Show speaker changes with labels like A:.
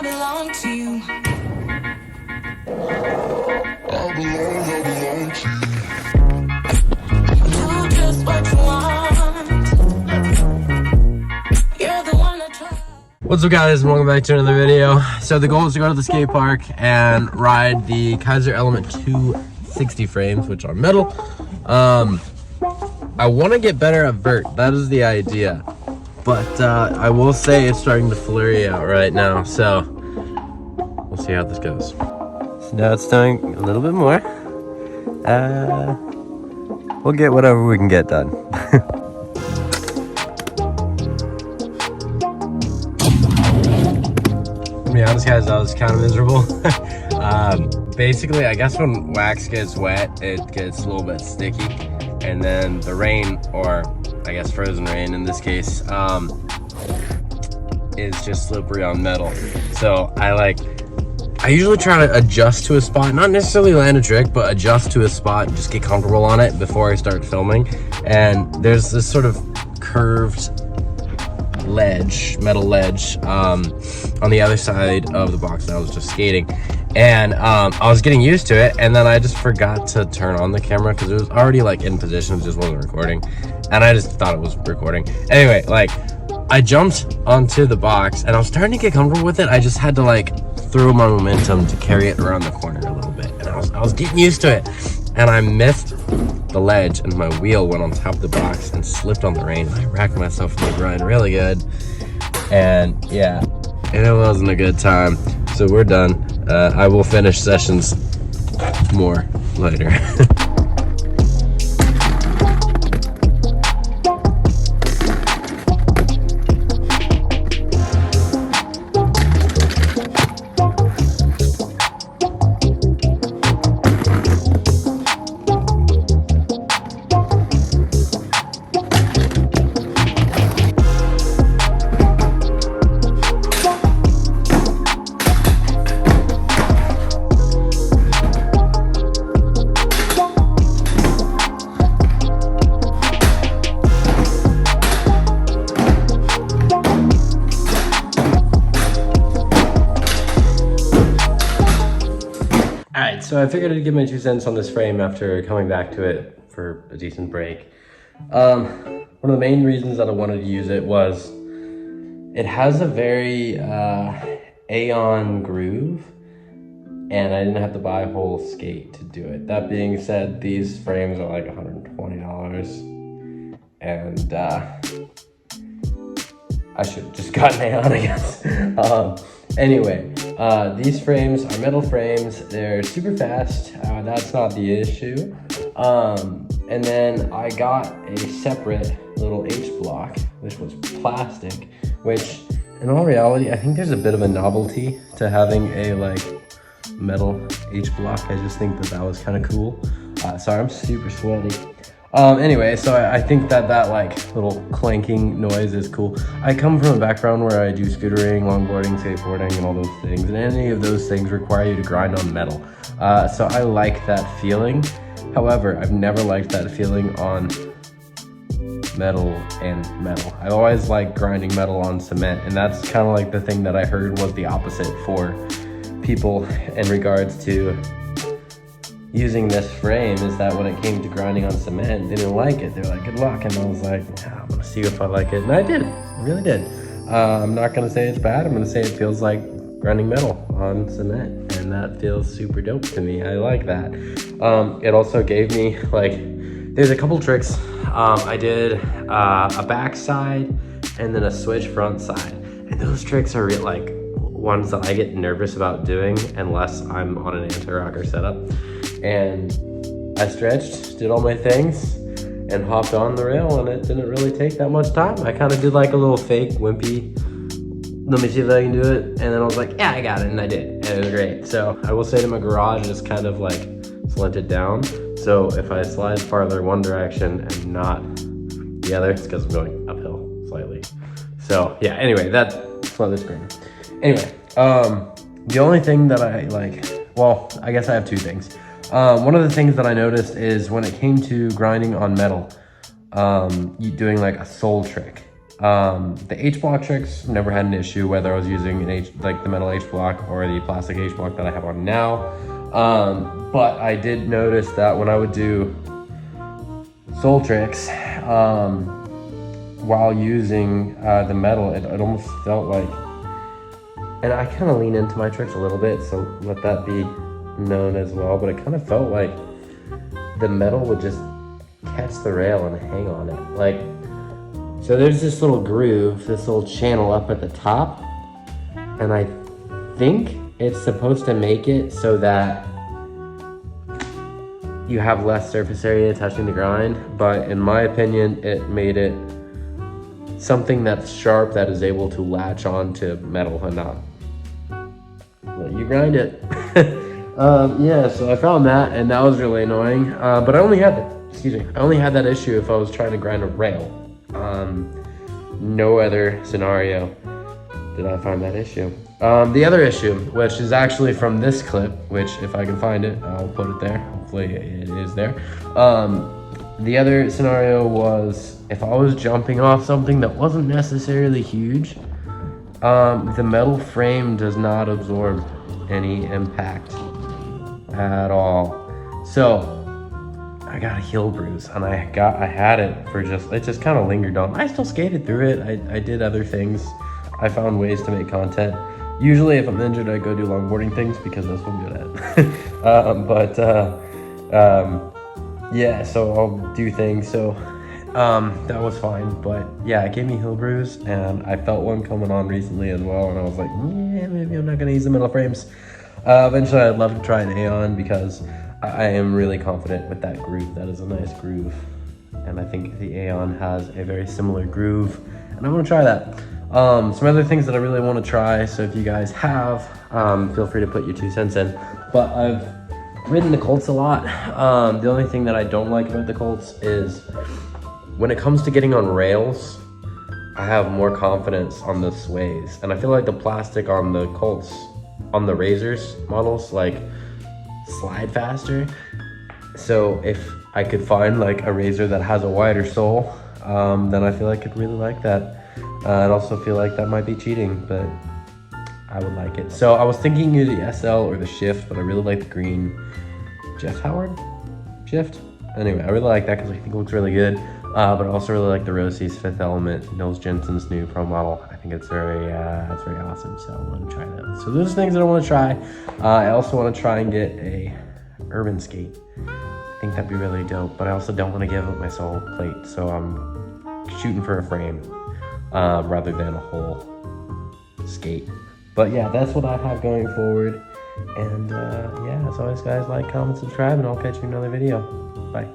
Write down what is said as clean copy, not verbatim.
A: belong to you. I belong to you. Do just what you want. You're the one that tries.
B: What's up, guys, and welcome back to another video. So the goal is to go to the skate park and ride the Kizer Element 260 frames, which are metal. I want to get better at vert. That is the idea. But I will say it's starting to flurry out right now, so we'll see how this goes. So now it's snowing a little bit more. We'll get whatever we can get done. To be honest, guys, that was kind of miserable. Basically, I guess when wax gets wet, it gets a little bit sticky, and then the rain, or I guess frozen rain in this case, is just slippery on metal. So I usually try to adjust to a spot, not necessarily land a trick, but adjust to a spot and just get comfortable on it before I start filming. And there's this sort of curved ledge, metal ledge, on the other side of the box that I was just skating. And I was getting used to it, and then I just forgot to turn on the camera because it was already like in position, it just wasn't recording, and I just thought it was recording. Anyway, like, I jumped onto the box and I was starting to get comfortable with it. I just had to like throw my momentum to carry it around the corner a little bit, and I was getting used to it, and I missed the ledge and my wheel went on top of the box and slipped on the rain. I racked myself in the groin really good, and yeah, and it wasn't a good time. So we're done. I will finish sessions more later. Alright, so I figured I'd give my 2 cents on this frame after coming back to it for a decent break. One of the main reasons that I wanted to use it was it has a very Aeon groove, and I didn't have to buy a whole skate to do it. That being said, these frames are like $120, and I should have just gotten Aeon, I guess. Anyway, these frames are metal frames. They're super fast. That's not the issue. And then I got a separate little H block, which was plastic, which in all reality, I think there's a bit of a novelty to having a like metal H block. I just think that was kind of cool. Sorry, I'm super sweaty. Anyway, so I think that like little clanking noise is cool. I come from a background where I do scootering, longboarding, skateboarding, and all those things, and any of those things require you to grind on metal. So I like that feeling. However, I've never liked that feeling on metal and metal. I always like grinding metal on cement, and that's kind of like the thing that I heard was the opposite for people in regards to using this frame, is that when it came to grinding on cement, they didn't like it. They're like, good luck. And I was like, yeah, I'm gonna see if I like it. And I did, I really did. I'm not gonna say it's bad. I'm gonna say it feels like grinding metal on cement, and that feels super dope to me. I like that. It also gave me like, there's a couple tricks. I did a back side and then a switch front side. And those tricks are like ones that I get nervous about doing unless I'm on an anti-rocker setup. And I stretched, did all my things, and hopped on the rail, and it didn't really take that much time. I kind of did like a little fake wimpy, let me see if I can do it, and then I was like, yeah, I got it, and I did, and it was great. So I will say that my garage is kind of like slanted down, so if I slide farther one direction and not the other, it's because I'm going uphill slightly. So yeah, anyway, that's another screen. Anyway, the only thing that I like, well, I guess I have 2 things. One of the things that I noticed is when it came to grinding on metal, you doing like a soul trick, The H-block tricks, never had an issue, whether I was using the metal H-block or the plastic H-block that I have on now. But I did notice that when I would do soul tricks, while using the metal, it almost felt like, and I kind of lean into my tricks a little bit, so let that be known as well, but it kind of felt like the metal would just catch the rail and hang on it. Like, so there's this little groove, this little channel up at the top, and I think it's supposed to make it so that you have less surface area touching the grind, but in my opinion, it made it something that's sharp that is able to latch on to metal and not let you grind it. Yeah, so I found that, and that was really annoying. But I only had that issue if I was trying to grind a rail. No other scenario did I find that issue. The other issue, which is actually from this clip, which if I can find it, I'll put it there. Hopefully it is there. The other scenario was if I was jumping off something that wasn't necessarily huge, the metal frame does not absorb any impact at all. So I got a heel bruise, and I had it for it just kind of lingered on. I still skated through it. I did other things. I found ways to make content. Usually if I'm injured, I go do longboarding things because that's what I'm good at. Yeah, so I'll do things. So that was fine, but yeah, it gave me a heel bruise, and I felt one coming on recently as well, and I was like, yeah, maybe I'm not gonna use the metal frames. Eventually I'd love to try an Aeon because I am really confident with that groove. That is a nice groove, and I think the Aeon has a very similar groove, and I want to try that. Some other things that I really want to try, so if you guys have, feel free to put your 2 cents in. But I've ridden the Colts a lot. The only thing that I don't like about the Colts is when it comes to getting on rails, I have more confidence on the sways, and I feel like the plastic on the Colts, on the Razors models, like slide faster. So if I could find like a razor that has a wider sole, then I feel like I'd really like that. I'd also feel like that might be cheating, but I would like it. So I was thinking either the SL or the Shift, but I really like the green Jeff Howard Shift. Anyway, I really like that because I think it looks really good. But I also really like the Rosie's Fifth Element, Nils Jensen's new pro model. I think it's very awesome, so I want to try that. So those are things that I want to try. I also want to try and get a urban skate. I think that'd be really dope, but I also don't want to give up my sole plate, so I'm shooting for a frame rather than a whole skate. But yeah, that's what I have going forward. And yeah, as always, guys, like, comment, subscribe, and I'll catch you in another video. Bye.